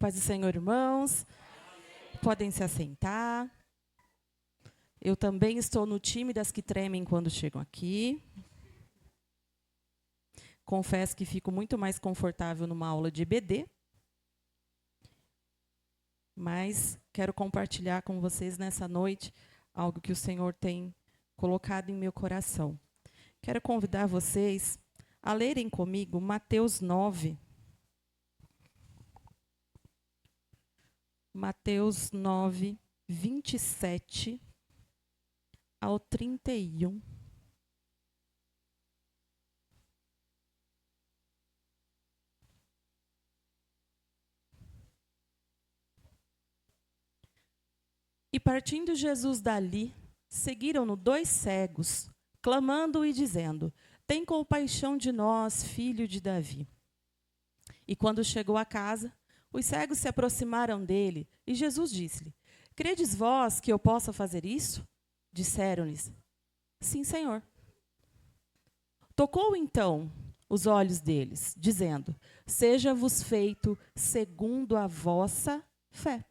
paz do Senhor, irmãos. Podem se assentar. Eu também estou no time das que tremem quando chegam aqui. Confesso que fico muito mais confortável numa aula de EBD. Mas quero compartilhar com vocês nessa noite algo que o Senhor tem colocado em meu coração. Quero convidar vocês a lerem comigo Mateus 9. Mateus 9, 27 ao 31. E partindo Jesus dali, seguiram-no 2 cegos, clamando e dizendo: Tem compaixão de nós, filho de Davi. E quando chegou a casa, os cegos se aproximaram dele, e Jesus disse-lhe: Credes vós que eu possa fazer isso? Disseram-lhes: Sim, Senhor. Tocou então os olhos deles, dizendo: Seja-vos feito segundo a vossa fé.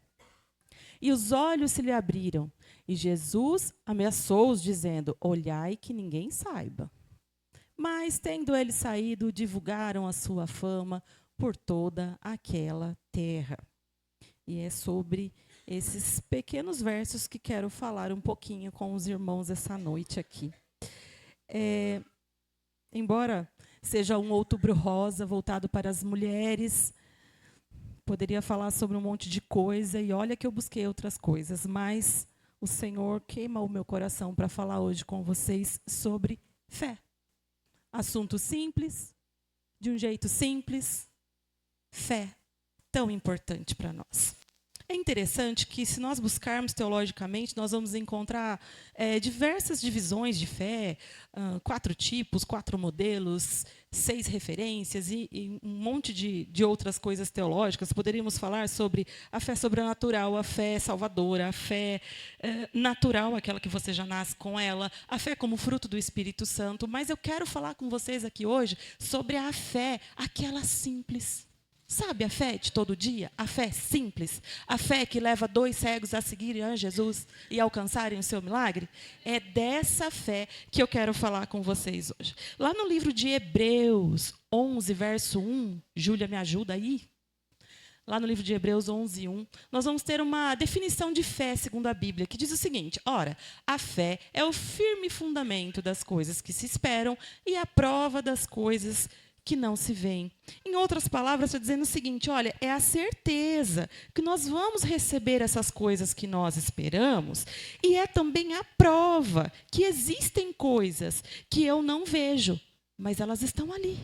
E os olhos se lhe abriram, e Jesus ameaçou-os, dizendo: Olhai que ninguém saiba. Mas, tendo eles saído, divulgaram a sua fama por toda aquela terra. E é sobre esses pequenos versos que quero falar um pouquinho com os irmãos essa noite aqui. Embora seja um outubro rosa voltado para as mulheres, poderia falar sobre um monte de coisa, e olha que eu busquei outras coisas, mas o Senhor queima o meu coração para falar hoje com vocês sobre fé. Assunto simples, de um jeito simples, fé, tão importante para nós. É interessante que, se nós buscarmos teologicamente, nós vamos encontrar diversas divisões de fé, 4 tipos, 4 modelos, 6 referências e um monte de outras coisas teológicas. Poderíamos falar sobre a fé sobrenatural, a fé salvadora, a fé natural, aquela que você já nasce com ela, a fé como fruto do Espírito Santo. Mas eu quero falar com vocês aqui hoje sobre a fé, aquela simples. Sabe a fé de todo dia? A fé simples? A fé que leva 2 cegos a seguirem a Jesus e alcançarem o seu milagre? É dessa fé que eu quero falar com vocês hoje. Lá no livro de Hebreus 11, verso 1, Júlia, me ajuda aí? Lá no livro de Hebreus 11, 1, nós vamos ter uma definição de fé segundo a Bíblia, que diz o seguinte: ora, a fé é o firme fundamento das coisas que se esperam e a prova das coisas que não se veem. Em outras palavras, estou dizendo o seguinte: olha, é a certeza que nós vamos receber essas coisas que nós esperamos, e é também a prova que existem coisas que eu não vejo, mas elas estão ali.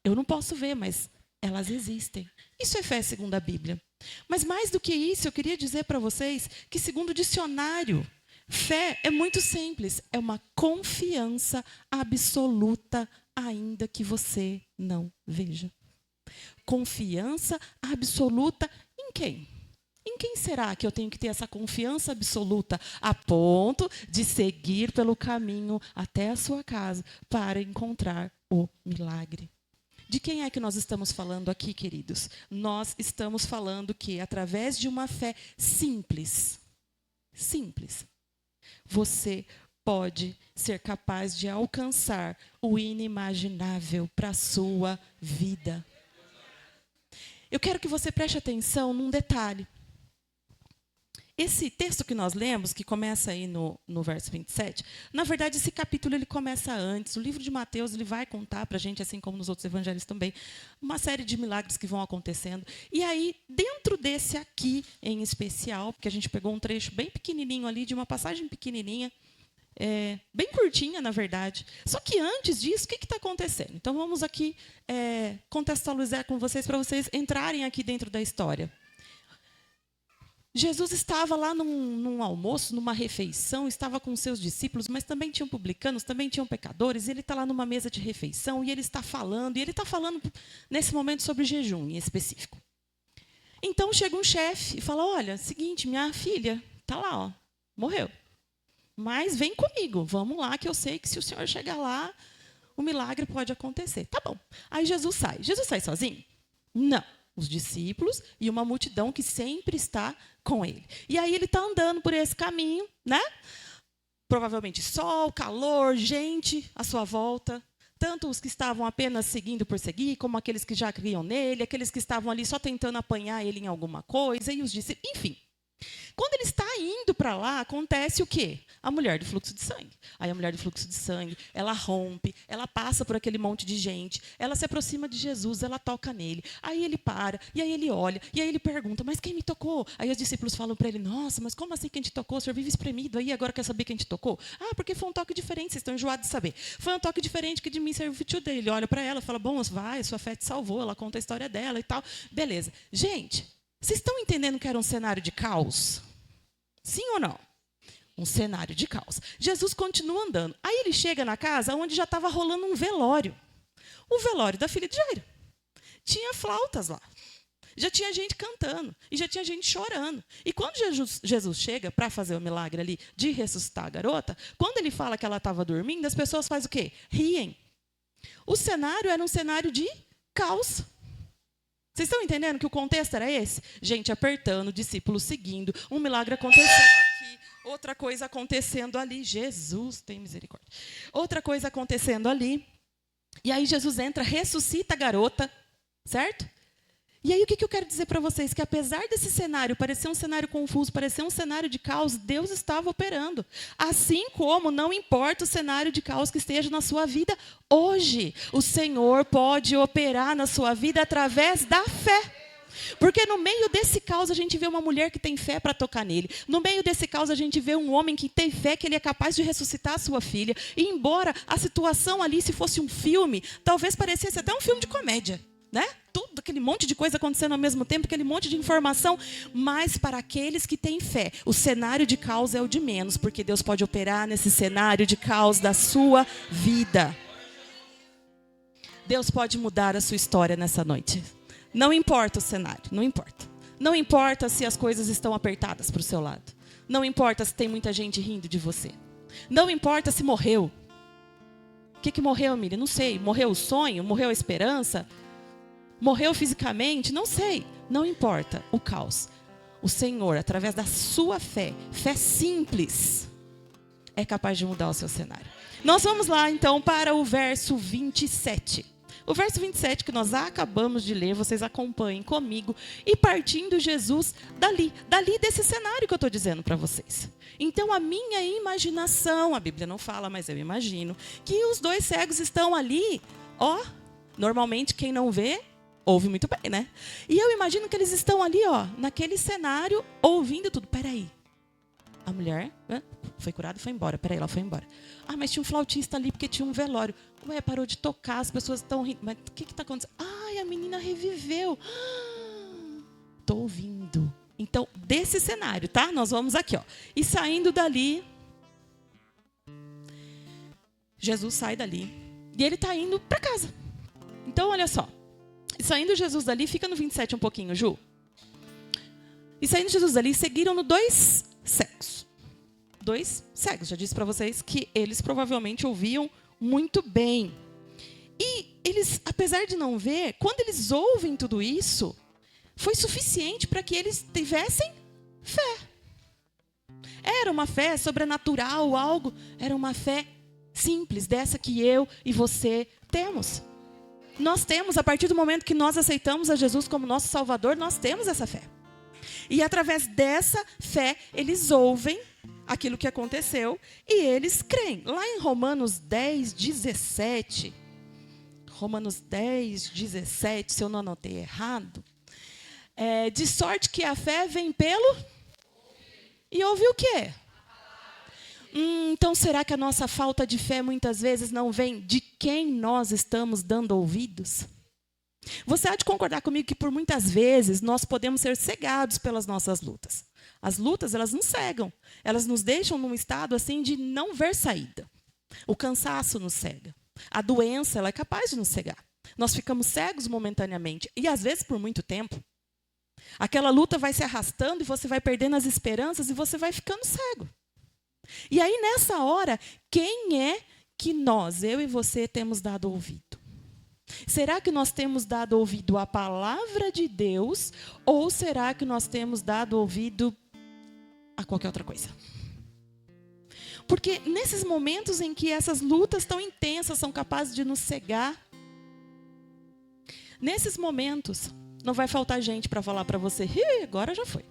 Eu não posso ver, mas elas existem. Isso é fé segundo a Bíblia. Mas mais do que isso, eu queria dizer para vocês que, segundo o dicionário, fé é muito simples, é uma confiança absoluta, ainda que você não veja. Confiança absoluta em quem? Em quem será que eu tenho que ter essa confiança absoluta a ponto de seguir pelo caminho até a sua casa para encontrar o milagre? De quem é que nós estamos falando aqui, queridos? Nós estamos falando que, através de uma fé simples, você pode ser capaz de alcançar o inimaginável para a sua vida. Eu quero que você preste atenção num detalhe. Esse texto que nós lemos, que começa aí no verso 27, na verdade, esse capítulo ele começa antes. O livro de Mateus ele vai contar para a gente, assim como nos outros evangelhos também, uma série de milagres que vão acontecendo. E aí, dentro desse aqui em especial, porque a gente pegou um trecho bem pequenininho ali, de uma passagem pequenininha, bem curtinha, na verdade. Só que antes disso, o que está acontecendo? Então, vamos aqui contextualizar com vocês, para vocês entrarem aqui dentro da história. Jesus estava lá num almoço, numa refeição, estava com seus discípulos, mas também tinham publicanos, também tinham pecadores, e ele está lá numa mesa de refeição, e ele está falando nesse momento sobre jejum em específico. Então chega um chefe e fala: olha, seguinte, minha filha está lá, morreu. Mas vem comigo, vamos lá, que eu sei que se o senhor chegar lá, o milagre pode acontecer. Tá bom. Aí Jesus sai. Jesus sai sozinho? Não. os discípulos e uma multidão que sempre está com ele. E aí ele está andando por esse caminho, né? Provavelmente sol, calor, gente à sua volta. Tanto os que estavam apenas seguindo por seguir, como aqueles que já criam nele, aqueles que estavam ali só tentando apanhar ele em alguma coisa, e os discípulos, enfim. Quando ele está indo para lá, acontece o quê? A mulher do fluxo de sangue. Aí a mulher do fluxo de sangue, ela rompe, ela passa por aquele monte de gente, ela se aproxima de Jesus, ela toca nele. Aí ele para, e aí ele olha, e aí ele pergunta, mas quem me tocou? Aí os discípulos falam para ele, nossa, mas como assim quem te tocou? O senhor vive espremido aí, agora quer saber quem te tocou? Ah, porque foi um toque diferente, vocês estão enjoados de saber. Foi um toque diferente que de mim serviu dele. Ele olha para ela, fala, bom, vai, sua fé te salvou, ela conta a história dela e tal. Beleza. Gente, vocês estão entendendo que era um cenário de caos? Sim ou não? Um cenário de caos. Jesus continua andando. Aí ele chega na casa onde já estava rolando um velório. O velório da filha de Jairo. Tinha flautas lá. Já tinha gente cantando. E já tinha gente chorando. E quando Jesus chega para fazer o milagre ali de ressuscitar a garota, quando ele fala que ela estava dormindo, as pessoas fazem o quê? Riem. O cenário era um cenário de caos. Vocês estão entendendo que o contexto era esse? Gente apertando, discípulos seguindo, um milagre acontecendo aqui, outra coisa acontecendo ali. Jesus tem misericórdia. Outra coisa acontecendo ali. E aí Jesus entra, ressuscita a garota, certo? E aí o que eu quero dizer para vocês? Que apesar desse cenário parecer um cenário confuso, parecer um cenário de caos, Deus estava operando. Assim como não importa o cenário de caos que esteja na sua vida hoje, o Senhor pode operar na sua vida através da fé. Porque no meio desse caos a gente vê uma mulher que tem fé para tocar nele. No meio desse caos a gente vê um homem que tem fé que ele é capaz de ressuscitar a sua filha. E embora a situação ali, se fosse um filme, talvez parecesse até um filme de comédia. Né? Tudo, aquele monte de coisa acontecendo ao mesmo tempo, aquele monte de informação. Mas para aqueles que têm fé, o cenário de caos é o de menos, porque Deus pode operar nesse cenário de caos da sua vida. Deus pode mudar a sua história nessa noite. Não importa o cenário, não importa. Não importa se as coisas estão apertadas para o seu lado. Não importa se tem muita gente rindo de você. Não importa se morreu. O que morreu, Miriam? Não sei. Morreu o sonho? Morreu a esperança? Morreu fisicamente? Não sei. Não importa o caos. O Senhor, através da sua fé, fé simples, é capaz de mudar o seu cenário. Nós vamos lá, então, para o verso 27. O verso 27 que nós acabamos de ler, vocês acompanhem comigo. E partindo Jesus dali desse cenário que eu estou dizendo para vocês. Então, a minha imaginação, a Bíblia não fala, mas eu imagino, que os dois cegos estão ali, ó, normalmente quem não vê, ouve muito bem, né? E eu imagino que eles estão ali, ó, naquele cenário, ouvindo tudo. Peraí, a mulher foi curada e foi embora. Peraí, ela foi embora. Ah, mas tinha um flautista ali porque tinha um velório. Ué, parou de tocar, as pessoas estão rindo. Mas o que está acontecendo? Ai, a menina reviveu. Estou ouvindo. Então, desse cenário, tá? Nós vamos aqui, ó. E saindo dali, Jesus sai dali. E ele está indo para casa. Então, olha só. E saindo Jesus dali, fica no 27 um pouquinho, Ju. E saindo Jesus dali, seguiram-no dois cegos. Dois cegos. Já disse para vocês que eles provavelmente ouviam muito bem. E eles, apesar de não ver, quando eles ouvem tudo isso, foi suficiente para que eles tivessem fé. Era uma fé sobrenatural, algo. Era uma fé simples, dessa que eu e você temos. Nós temos, a partir do momento que nós aceitamos a Jesus como nosso Salvador, nós temos essa fé. E através dessa fé, eles ouvem aquilo que aconteceu e eles creem. Lá em Romanos 10, 17, se eu não anotei errado, de sorte que a fé vem pelo... E ouve o quê? Então, será que a nossa falta de fé muitas vezes não vem de quem nós estamos dando ouvidos? Você há de concordar comigo que por muitas vezes nós podemos ser cegados pelas nossas lutas. As lutas, elas nos cegam. Elas nos deixam num estado assim de não ver saída. O cansaço nos cega. A doença, ela é capaz de nos cegar. Nós ficamos cegos momentaneamente. E às vezes por muito tempo. Aquela luta vai se arrastando e você vai perdendo as esperanças e você vai ficando cego. E aí, nessa hora, quem é que nós, eu e você, temos dado ouvido? Será que nós temos dado ouvido à palavra de Deus ou será que nós temos dado ouvido a qualquer outra coisa? Porque nesses momentos em que essas lutas tão intensas são capazes de nos cegar, nesses momentos não vai faltar gente para falar para você: agora já foi.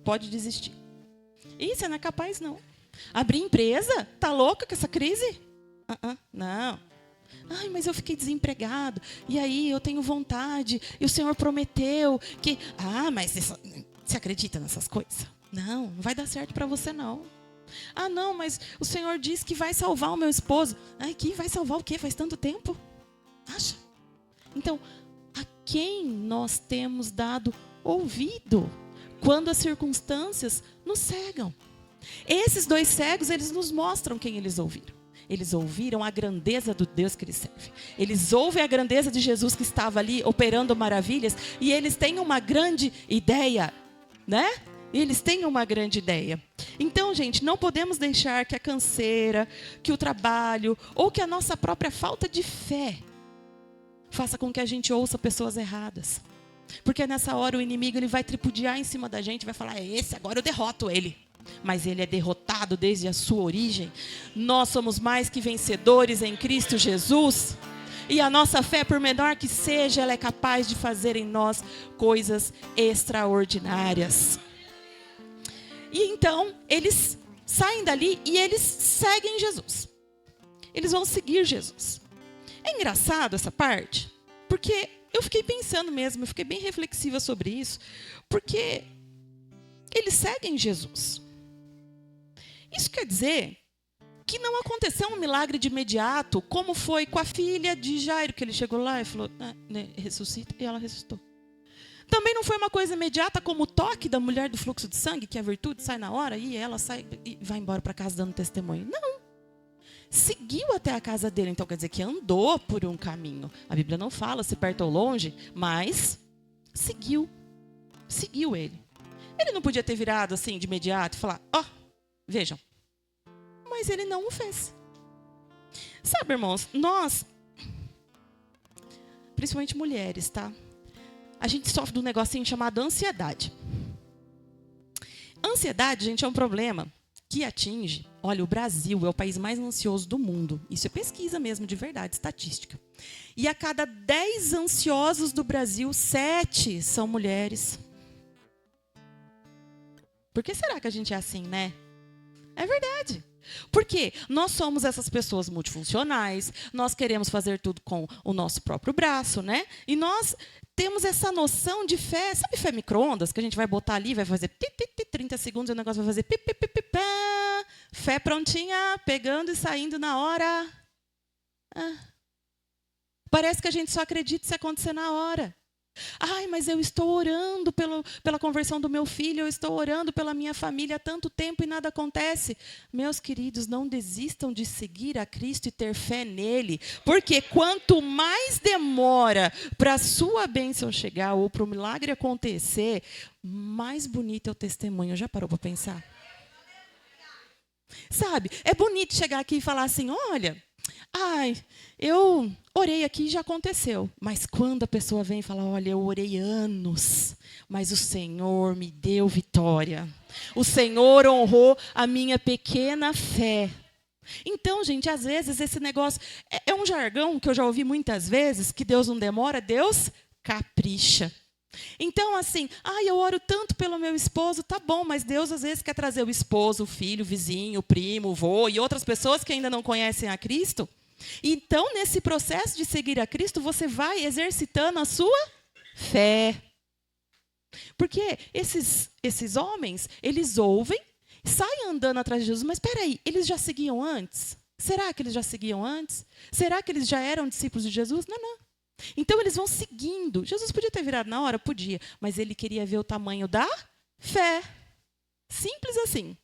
Pode desistir. Você não é capaz não. Abrir empresa? Tá louca com essa crise? Não. Ai, mas eu fiquei desempregado. E aí eu tenho vontade. E o Senhor prometeu que... mas você acredita nessas coisas? Não vai dar certo para você não. Não, mas o Senhor disse que vai salvar o meu esposo. Que vai salvar o quê? Faz tanto tempo. Acha? Então, a quem nós temos dado ouvido quando as circunstâncias nos cegam? Esses 2 cegos, eles nos mostram quem eles ouviram. Eles ouviram a grandeza do Deus que eles servem. Eles ouvem a grandeza de Jesus que estava ali operando maravilhas. E eles têm uma grande ideia, né? Eles têm uma grande ideia. Então, gente, não podemos deixar que a canseira, que o trabalho ou que a nossa própria falta de fé faça com que a gente ouça pessoas erradas. Porque nessa hora o inimigo ele vai tripudiar em cima da gente, vai falar: esse agora eu derroto ele. Mas ele é derrotado desde a sua origem. Nós somos mais que vencedores em Cristo Jesus. E a nossa fé, por menor que seja, ela é capaz de fazer em nós coisas extraordinárias. E então, eles saem dali e eles seguem Jesus. Eles vão seguir Jesus. É engraçado essa parte, porque eu fiquei pensando mesmo, eu fiquei bem reflexiva sobre isso, porque eles seguem Jesus. Isso quer dizer que não aconteceu um milagre de imediato, como foi com a filha de Jairo, que ele chegou lá e falou: ressuscita, e ela ressuscitou. Também não foi uma coisa imediata como o toque da mulher do fluxo de sangue, que a virtude sai na hora e ela sai e vai embora para casa dando testemunho. Não. Seguiu até a casa dele, então quer dizer que andou por um caminho. A Bíblia não fala se perto ou longe, mas seguiu. Seguiu ele. Ele não podia ter virado assim de imediato e falar: vejam. Mas ele não o fez. Sabe, irmãos, nós, principalmente mulheres, tá? A gente sofre de um negocinho chamado ansiedade. Ansiedade, gente, é um problema que atinge... Olha, o Brasil é o país mais ansioso do mundo. Isso é pesquisa mesmo, de verdade, estatística. E a cada 10 ansiosos do Brasil, 7 são mulheres. Por que será que a gente é assim, né? É verdade. Porque nós somos essas pessoas multifuncionais, nós queremos fazer tudo com o nosso próprio braço, né? E nós temos essa noção de fé, sabe fé micro-ondas, que a gente vai botar ali, vai fazer 30 segundos e o negócio vai fazer fé prontinha, pegando e saindo na hora. Parece que a gente só acredita se acontecer na hora. Mas eu estou orando pela conversão do meu filho, eu estou orando pela minha família há tanto tempo e nada acontece. Meus queridos, não desistam de seguir a Cristo e ter fé nele, porque quanto mais demora para a sua bênção chegar ou para o milagre acontecer, mais bonito é o testemunho. Já parou para pensar? Sabe, é bonito chegar aqui e falar assim: olha, eu orei aqui e já aconteceu. Mas quando a pessoa vem e fala: olha, eu orei anos, mas o Senhor me deu vitória. O Senhor honrou a minha pequena fé. Então, gente, às vezes esse negócio é um jargão que eu já ouvi muitas vezes, que Deus não demora, Deus capricha. Então, assim, eu oro tanto pelo meu esposo, tá bom, mas Deus às vezes quer trazer o esposo, o filho, o vizinho, o primo, o vô e outras pessoas que ainda não conhecem a Cristo. Então, nesse processo de seguir a Cristo, você vai exercitando a sua fé. Porque esses homens, eles ouvem, saem andando atrás de Jesus, mas espera aí, eles já seguiam antes? Será que eles já seguiam antes? Será que eles já eram discípulos de Jesus? Não. Então, eles vão seguindo. Jesus podia ter virado na hora? Podia. Mas ele queria ver o tamanho da fé. Simples assim.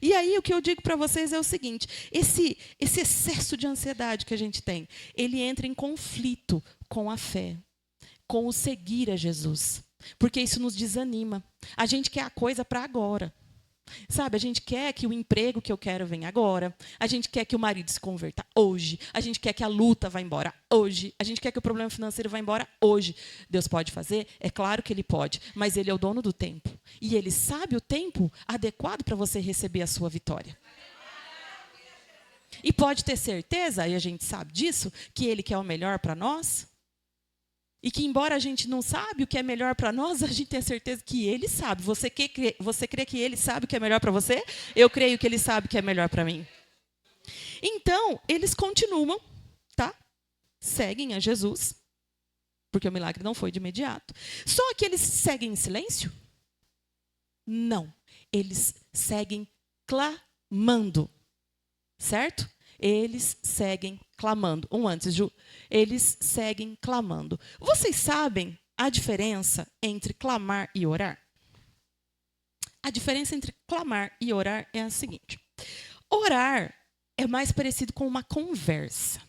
E aí, o que eu digo para vocês é o seguinte: esse excesso de ansiedade que a gente tem, ele entra em conflito com a fé, com o seguir a Jesus. Porque isso nos desanima. A gente quer a coisa para agora. Sabe, a gente quer que o emprego que eu quero venha agora. A gente quer que o marido se converta hoje. A gente quer que a luta vá embora hoje. A gente quer que o problema financeiro vá embora hoje. Deus pode fazer? É claro que Ele pode. Mas Ele é o dono do tempo. E Ele sabe o tempo adequado para você receber a sua vitória. E pode ter certeza, e a gente sabe disso, que Ele quer o melhor para nós. E que, embora a gente não sabe o que é melhor para nós, a gente tem a certeza que Ele sabe. Você crê que Ele sabe o que é melhor para você? Eu creio que Ele sabe o que é melhor para mim. Então, eles continuam, tá? Seguem a Jesus, porque o milagre não foi de imediato. Só que eles seguem em silêncio? Não. Eles seguem clamando. Certo? Eles seguem clamando. Antes, Ju. Eles seguem clamando. Vocês sabem a diferença entre clamar e orar? A diferença entre clamar e orar é a seguinte. Orar é mais parecido com uma conversa.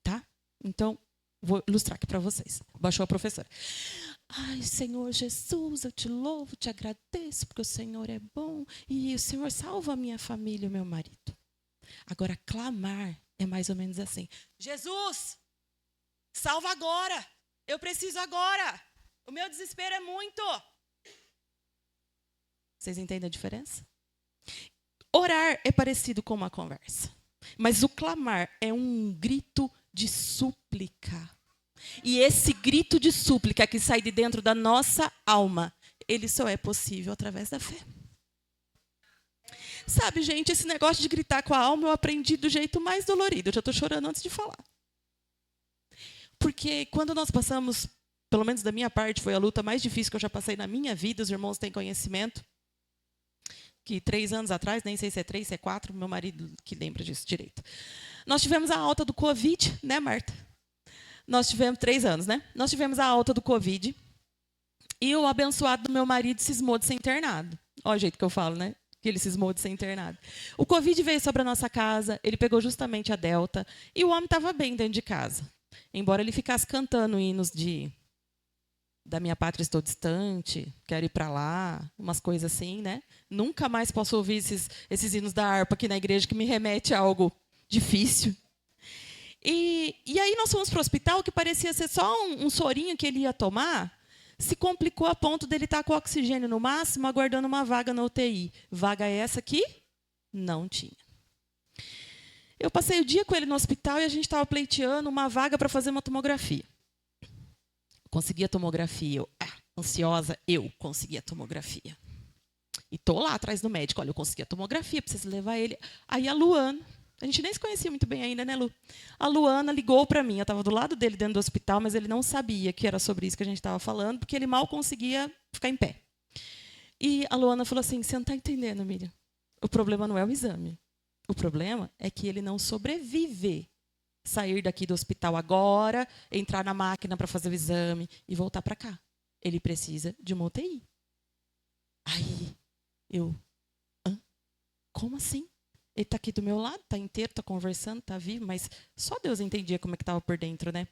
Tá? Então, vou ilustrar aqui para vocês. Baixou a professora. Ai, Senhor Jesus, eu te louvo, te agradeço, porque o Senhor é bom. E o Senhor salva a minha família e o meu marido. Agora, clamar é mais ou menos assim. Jesus, salva agora. Eu preciso agora. O meu desespero é muito. Vocês entendem a diferença? Orar é parecido com uma conversa. Mas o clamar é um grito de súplica. E esse grito de súplica que sai de dentro da nossa alma, ele só é possível através da fé. Sabe, gente, esse negócio de gritar com a alma eu aprendi do jeito mais dolorido. Eu já estou chorando antes de falar. Porque quando nós passamos, pelo menos da minha parte, foi a luta mais difícil que eu já passei na minha vida, os irmãos têm conhecimento, que 3 anos atrás, nem sei se é 3, se é 4, meu marido que lembra disso direito. Nós tivemos a alta do Covid, né, Marta? Nós tivemos 3 anos, né? Nós tivemos a alta do Covid e o abençoado do meu marido cismou de ser internado. Olha o jeito que eu falo, né? Que ele cismou de ser internado. O Covid veio sobre a nossa casa, ele pegou justamente a Delta, e o homem estava bem dentro de casa. Embora ele ficasse cantando hinos da minha pátria estou distante, quero ir para lá, umas coisas assim, né? Nunca mais posso ouvir esses hinos da harpa aqui na igreja, que me remete a algo difícil. E aí nós fomos para o hospital, que parecia ser só um sorinho que ele ia tomar, se complicou a ponto dele estar com oxigênio no máximo, aguardando uma vaga na UTI. Vaga essa que não tinha. Eu passei o dia com ele no hospital e a gente estava pleiteando uma vaga para fazer uma tomografia. Consegui a tomografia. Ansiosa, eu consegui a tomografia. E estou lá atrás do médico. Olha, eu consegui a tomografia, preciso levar ele. Aí a Luana, a gente nem se conhecia muito bem ainda, né, Lu? A Luana ligou para mim. Eu estava do lado dele dentro do hospital, mas ele não sabia que era sobre isso que a gente estava falando, porque ele mal conseguia ficar em pé. E a Luana falou assim, você não está entendendo, Miriam. O problema não é o exame. O problema é que ele não sobrevive. Sair daqui do hospital agora, entrar na máquina para fazer o exame e voltar para cá. Ele precisa de uma UTI. Aí, como assim? Ele está aqui do meu lado, está inteiro, está conversando, está vivo, mas só Deus entendia como é que estava por dentro, né?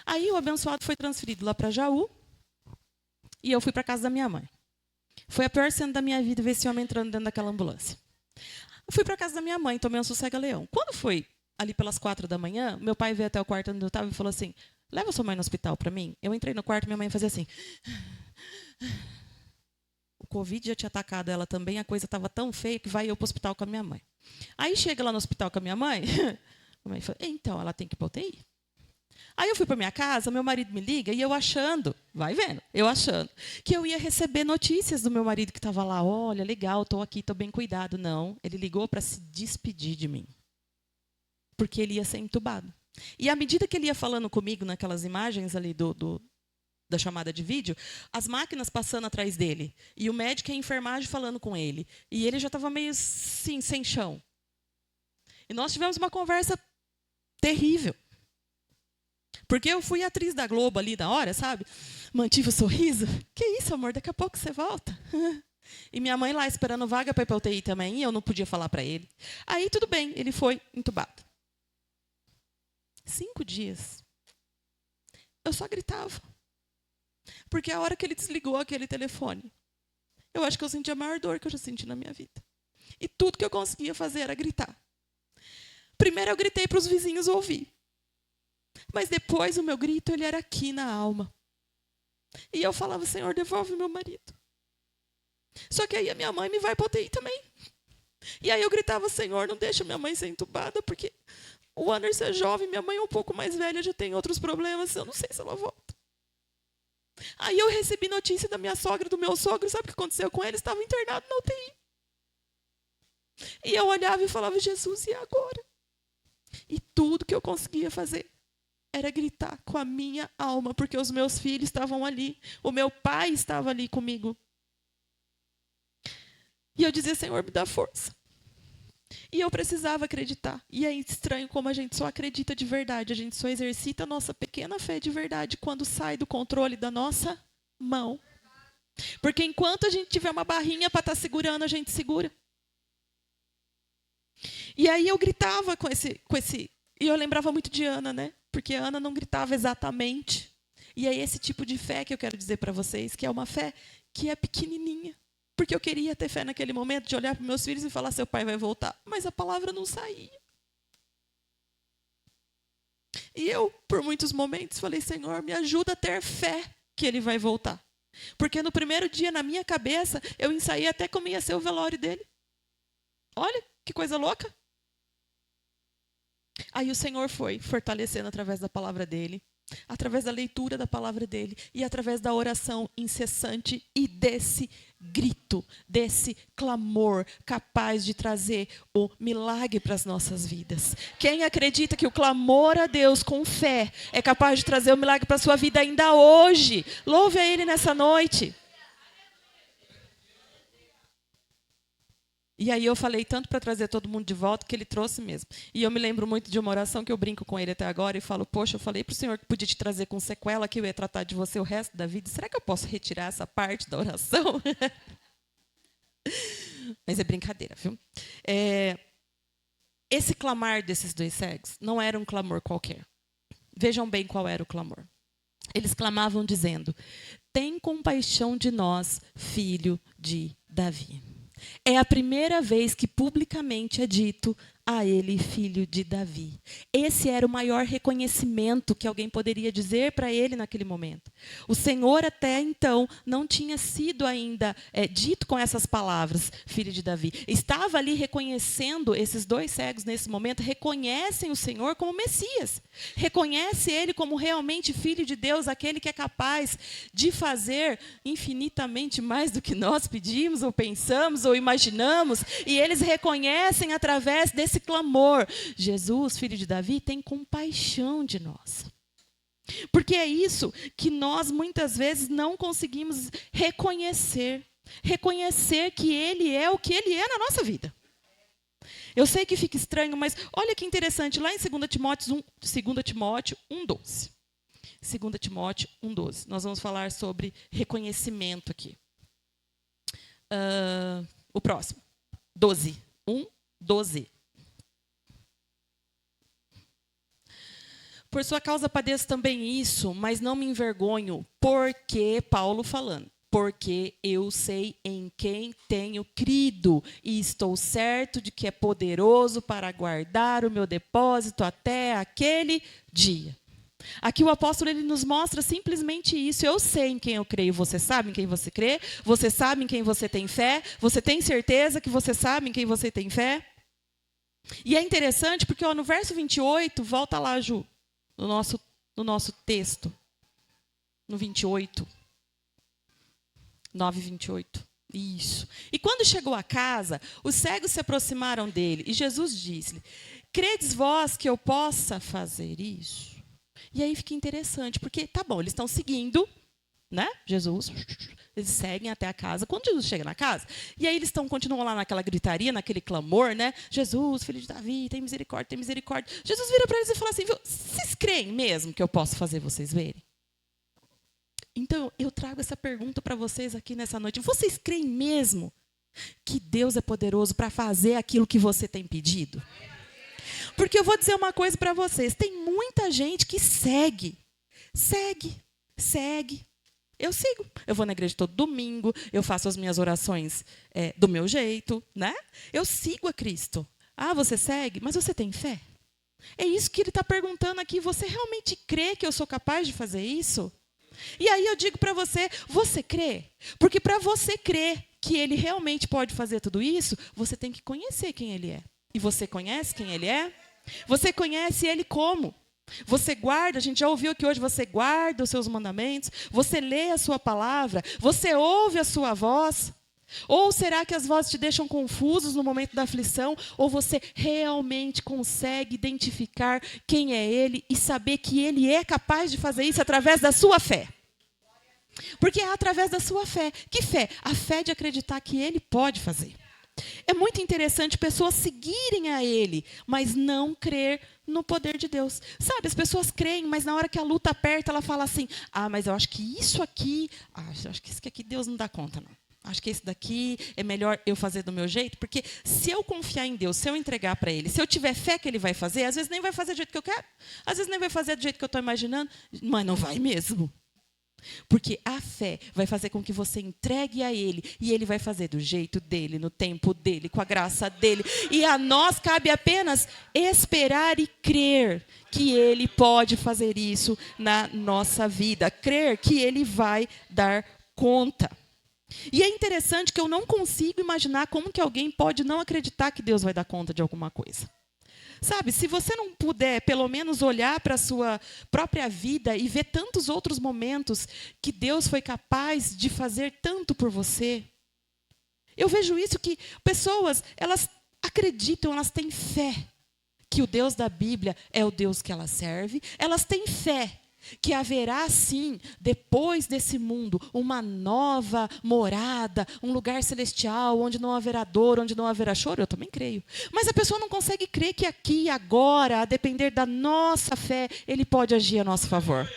Aí o abençoado foi transferido lá para Jaú e eu fui para casa da minha mãe. Foi a pior cena da minha vida ver esse homem entrando dentro daquela ambulância. Eu fui para casa da minha mãe, tomei um sossega-leão. Quando foi ali pelas 4 da manhã, meu pai veio até o quarto onde eu estava e falou assim, leva sua mãe no hospital para mim. Eu entrei no quarto e minha mãe fazia assim. O Covid já tinha atacado ela também, a coisa estava tão feia que vai eu para o hospital com a minha mãe. Aí chega lá no hospital com a minha mãe, a mãe fala, então, ela tem que ir para UTI. Aí eu fui para minha casa, meu marido me liga e eu achando, vai vendo, eu achando, que eu ia receber notícias do meu marido que estava lá, olha, legal, estou aqui, estou bem cuidado. Não, ele ligou para se despedir de mim. Porque ele ia ser entubado. E à medida que ele ia falando comigo naquelas imagens ali da chamada de vídeo, as máquinas passando atrás dele, e o médico e a enfermagem falando com ele. E ele já estava meio assim, sem chão. E nós tivemos uma conversa terrível. Porque eu fui atriz da Globo ali na hora, sabe? Mantive o sorriso. Que isso, amor, daqui a pouco você volta. E minha mãe lá esperando vaga para ir para a UTI também, e eu não podia falar para ele. Aí tudo bem, ele foi entubado. 5 dias. Eu só gritava. Porque a hora que ele desligou aquele telefone, Eu acho que eu senti a maior dor que eu já senti na minha vida. E tudo que eu conseguia fazer era gritar. Primeiro eu gritei para os vizinhos ouvir. Mas depois o meu grito, ele era aqui na alma. E eu falava, Senhor, devolve meu marido. Só que aí a minha mãe me vai para UTI também. E aí eu gritava, Senhor, não deixa minha mãe ser entubada, porque o Anderson é jovem, minha mãe é um pouco mais velha, já tem outros problemas, eu não sei se ela volta. Aí eu recebi notícia da minha sogra, do meu sogro, sabe o que aconteceu com ele? Estava internado na UTI. E eu olhava e falava, Jesus, e agora? E tudo que eu conseguia fazer era gritar com a minha alma, porque os meus filhos estavam ali, o meu pai estava ali comigo. E eu dizia, Senhor, me dá força. E eu precisava acreditar. E é estranho como a gente só acredita de verdade, a gente só exercita a nossa pequena fé de verdade quando sai do controle da nossa mão. Porque enquanto a gente tiver uma barrinha para estar segurando, a gente segura. E aí eu gritava com esse... E eu lembrava muito de Ana, né? Porque Ana não gritava exatamente. E é esse tipo de fé que eu quero dizer para vocês, que é uma fé que é pequenininha. Porque eu queria ter fé naquele momento de olhar para meus filhos e falar, seu pai vai voltar. Mas a palavra não saía. E eu, por muitos momentos, falei, Senhor, me ajuda a ter fé que ele vai voltar. Porque no primeiro dia, na minha cabeça, eu ensaiei até como ia ser o velório dele. Olha, que coisa louca. Aí o Senhor foi fortalecendo através da palavra dele, através da leitura da palavra dele e através da oração incessante e desse grito, desse clamor capaz de trazer o milagre para as nossas vidas. Quem acredita que o clamor a Deus com fé é capaz de trazer o milagre para a sua vida ainda hoje, louve a Ele nessa noite. E aí eu falei tanto para trazer todo mundo de volta que ele trouxe mesmo. E eu me lembro muito de uma oração que eu brinco com ele até agora e falo, poxa, eu falei para o Senhor que podia te trazer com sequela, que eu ia tratar de você o resto da vida. Será que eu posso retirar essa parte da oração? Mas é brincadeira, viu? Esse clamar desses dois cegos não era um clamor qualquer. Vejam bem qual era o clamor. Eles clamavam dizendo, tem compaixão de nós, filho de Davi. É a primeira vez que publicamente é dito a ele, filho de Davi. Esse era o maior reconhecimento que alguém poderia dizer para ele naquele momento. O Senhor até então não tinha sido ainda dito com essas palavras, filho de Davi. Estava ali reconhecendo, esses dois cegos nesse momento, reconhecem o Senhor como Messias. Reconhece ele como realmente filho de Deus, aquele que é capaz de fazer infinitamente mais do que nós pedimos ou pensamos ou imaginamos. E eles reconhecem através desse clamor, Jesus, filho de Davi, tem compaixão de nós. Porque é isso que nós muitas vezes não conseguimos reconhecer. Reconhecer que Ele é o que Ele é na nossa vida. Eu sei que fica estranho, mas olha que interessante, lá em 2 Timóteo 1:12. 2 Timóteo 1:12. Nós vamos falar sobre reconhecimento aqui. O próximo. 1:12. Por sua causa padeço também isso, mas não me envergonho, porque, Paulo falando, porque eu sei em quem tenho crido e estou certo de que é poderoso para guardar o meu depósito até aquele dia. Aqui o apóstolo ele nos mostra simplesmente isso. Eu sei em quem eu creio. Você sabe em quem você crê? Você sabe em quem você tem fé? Você tem certeza que você sabe em quem você tem fé? E é interessante porque no verso 28, volta lá, Ju, no nosso texto, no 28. 9:28. Isso. E quando chegou a casa, os cegos se aproximaram dele e Jesus disse-lhe, credes vós que eu possa fazer isso? E aí fica interessante, porque, tá bom, eles estão seguindo, né? Jesus, eles seguem até a casa. Quando Jesus chega na casa, e aí eles continuam lá naquela gritaria, naquele clamor, né? Jesus, filho de Davi, tem misericórdia, tem misericórdia. Jesus vira para eles e fala assim, vocês creem mesmo que eu posso fazer vocês verem? Então, eu trago essa pergunta para vocês aqui nessa noite. Vocês creem mesmo que Deus é poderoso para fazer aquilo que você tem pedido? Porque eu vou dizer uma coisa para vocês. Tem muita gente que segue. Eu sigo. Eu vou na igreja todo domingo, eu faço as minhas orações do meu jeito, né? Eu sigo a Cristo. Ah, você segue? Mas você tem fé? É isso que ele está perguntando aqui. Você realmente crê que eu sou capaz de fazer isso? E aí eu digo para você, você crê? Porque para você crer que ele realmente pode fazer tudo isso, você tem que conhecer quem ele é. E você conhece quem ele é? Você conhece ele como? Você guarda, a gente já ouviu aqui hoje, você guarda os seus mandamentos, você lê a sua palavra, você ouve a sua voz. Ou será que as vozes te deixam confusos no momento da aflição? Ou você realmente consegue identificar quem é Ele e saber que Ele é capaz de fazer isso através da sua fé? Porque é através da sua fé. Que fé? A fé de acreditar que Ele pode fazer. É muito interessante pessoas seguirem a Ele, mas não crer no poder de Deus. Sabe, as pessoas creem, mas na hora que a luta aperta, ela fala assim, mas eu acho que isso aqui, acho que isso aqui Deus não dá conta, não. Acho que esse daqui é melhor eu fazer do meu jeito, porque se eu confiar em Deus, se eu entregar para Ele, se eu tiver fé que Ele vai fazer, às vezes nem vai fazer do jeito que eu quero, às vezes nem vai fazer do jeito que eu estou imaginando, mas não vai mesmo. Porque a fé vai fazer com que você entregue a Ele, e Ele vai fazer do jeito dEle, no tempo dEle, com a graça dEle. E a nós cabe apenas esperar e crer que Ele pode fazer isso na nossa vida. Crer que Ele vai dar conta. E é interessante que eu não consigo imaginar como que alguém pode não acreditar que Deus vai dar conta de alguma coisa. Sabe, se você não puder, pelo menos, olhar para a sua própria vida e ver tantos outros momentos que Deus foi capaz de fazer tanto por você. Eu vejo isso que pessoas, elas acreditam, elas têm fé que o Deus da Bíblia é o Deus que ela serve. Elas têm fé que haverá, sim, depois desse mundo, uma nova morada, um lugar celestial, onde não haverá dor, onde não haverá choro. Eu também creio. Mas a pessoa não consegue crer que aqui e agora, a depender da nossa fé, Ele pode agir a nosso favor.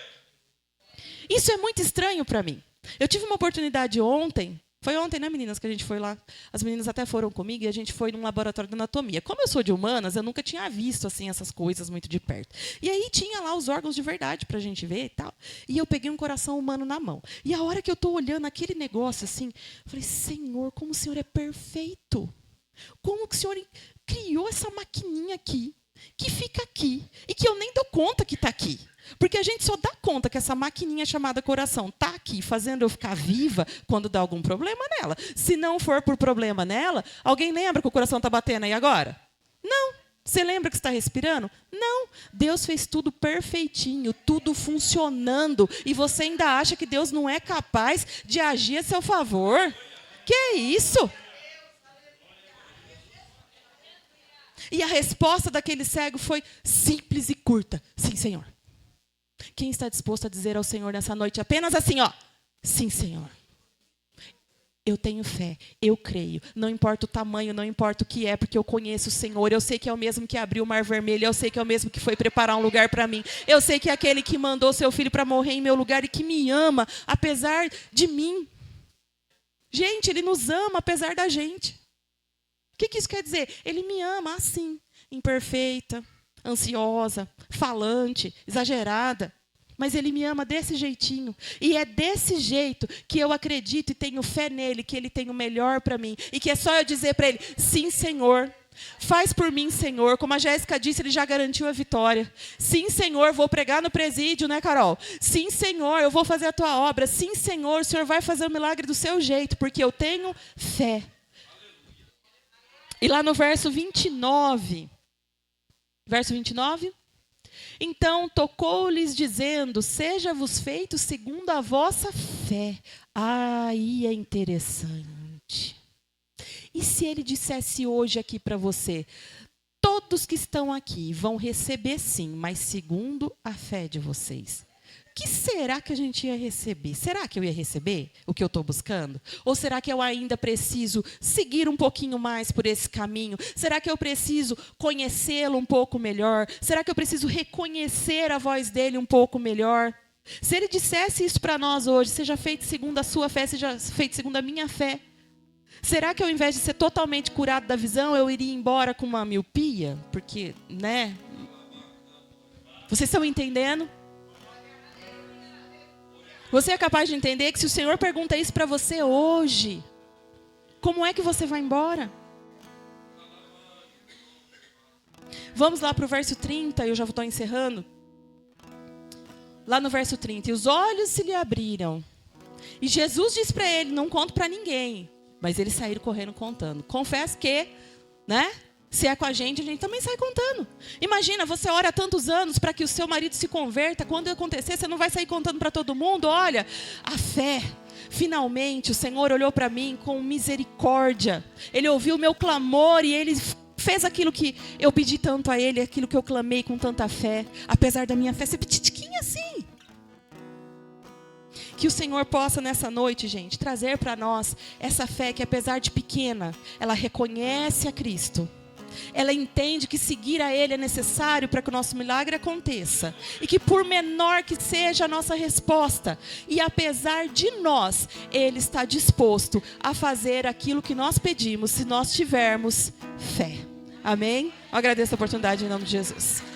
Isso é muito estranho para mim. Eu tive uma oportunidade ontem. Foi ontem, né, meninas, que a gente foi lá. As meninas até foram comigo e a gente foi num laboratório de anatomia. Como eu sou de humanas, eu nunca tinha visto assim essas coisas muito de perto. E aí tinha lá os órgãos de verdade para a gente ver e tal. E eu peguei um coração humano na mão. E a hora que eu estou olhando aquele negócio assim, eu falei, Senhor, como o Senhor é perfeito. Como que o Senhor criou essa maquininha aqui, que fica aqui, e que eu nem dou conta que está aqui. Porque a gente só dá conta que essa maquininha chamada coração está aqui fazendo eu ficar viva quando dá algum problema nela. Se não for por problema nela, alguém lembra que o coração está batendo aí agora? Não. Você lembra que está respirando? Não. Deus fez tudo perfeitinho, tudo funcionando. E você ainda acha que Deus não é capaz de agir a seu favor? Que é isso? E a resposta daquele cego foi simples e curta. Sim, Senhor. Quem está disposto a dizer ao Senhor nessa noite apenas assim, sim, Senhor. Eu tenho fé, eu creio. Não importa o tamanho, não importa o que é, porque eu conheço o Senhor. Eu sei que é o mesmo que abriu o Mar Vermelho. Eu sei que é o mesmo que foi preparar um lugar para mim. Eu sei que é aquele que mandou seu filho para morrer em meu lugar e que me ama, apesar de mim. Gente, Ele nos ama apesar da gente. O que isso quer dizer? Ele me ama assim, imperfeita, ansiosa, falante, exagerada. Mas Ele me ama desse jeitinho. E é desse jeito que eu acredito e tenho fé nele, que Ele tem o melhor para mim. E que é só eu dizer para Ele, sim, Senhor. Faz por mim, Senhor. Como a Jéssica disse, Ele já garantiu a vitória. Sim, Senhor, vou pregar no presídio, né, Carol? Sim, Senhor, eu vou fazer a tua obra. Sim, Senhor, o Senhor vai fazer o milagre do seu jeito, porque eu tenho fé. E lá no verso 29... Verso 29. Então tocou-lhes dizendo, seja-vos feito segundo a vossa fé. Aí é interessante. E se Ele dissesse hoje aqui para você, todos que estão aqui vão receber sim, mas segundo a fé de vocês. O que será que a gente ia receber? Será que eu ia receber o que eu estou buscando? Ou será que eu ainda preciso seguir um pouquinho mais por esse caminho? Será que eu preciso conhecê-lo um pouco melhor? Será que eu preciso reconhecer a voz dele um pouco melhor? Se Ele dissesse isso para nós hoje, seja feito segundo a sua fé, seja feito segundo a minha fé. Será que ao invés de ser totalmente curado da visão, eu iria embora com uma miopia? Porque, né? Vocês estão entendendo? Você é capaz de entender que se o Senhor pergunta isso para você hoje, como é que você vai embora? Vamos lá para o verso 30, eu já estou encerrando. Lá no verso 30, e os olhos se lhe abriram. E Jesus disse para ele, não conto para ninguém. Mas eles saíram correndo contando. Confesso que, né? Se é com a gente também sai contando. Imagina, você ora tantos anos para que o seu marido se converta. Quando acontecer, você não vai sair contando para todo mundo. Olha, a fé. Finalmente, o Senhor olhou para mim com misericórdia. Ele ouviu o meu clamor e Ele fez aquilo que eu pedi tanto a Ele, aquilo que eu clamei com tanta fé. Apesar da minha fé ser petitiquinha assim. Que o Senhor possa nessa noite, gente, trazer para nós essa fé que apesar de pequena, ela reconhece a Cristo. Ela entende que seguir a Ele é necessário para que o nosso milagre aconteça. E que por menor que seja a nossa resposta, e apesar de nós, Ele está disposto a fazer aquilo que nós pedimos, se nós tivermos fé. Amém? Eu agradeço a oportunidade em nome de Jesus.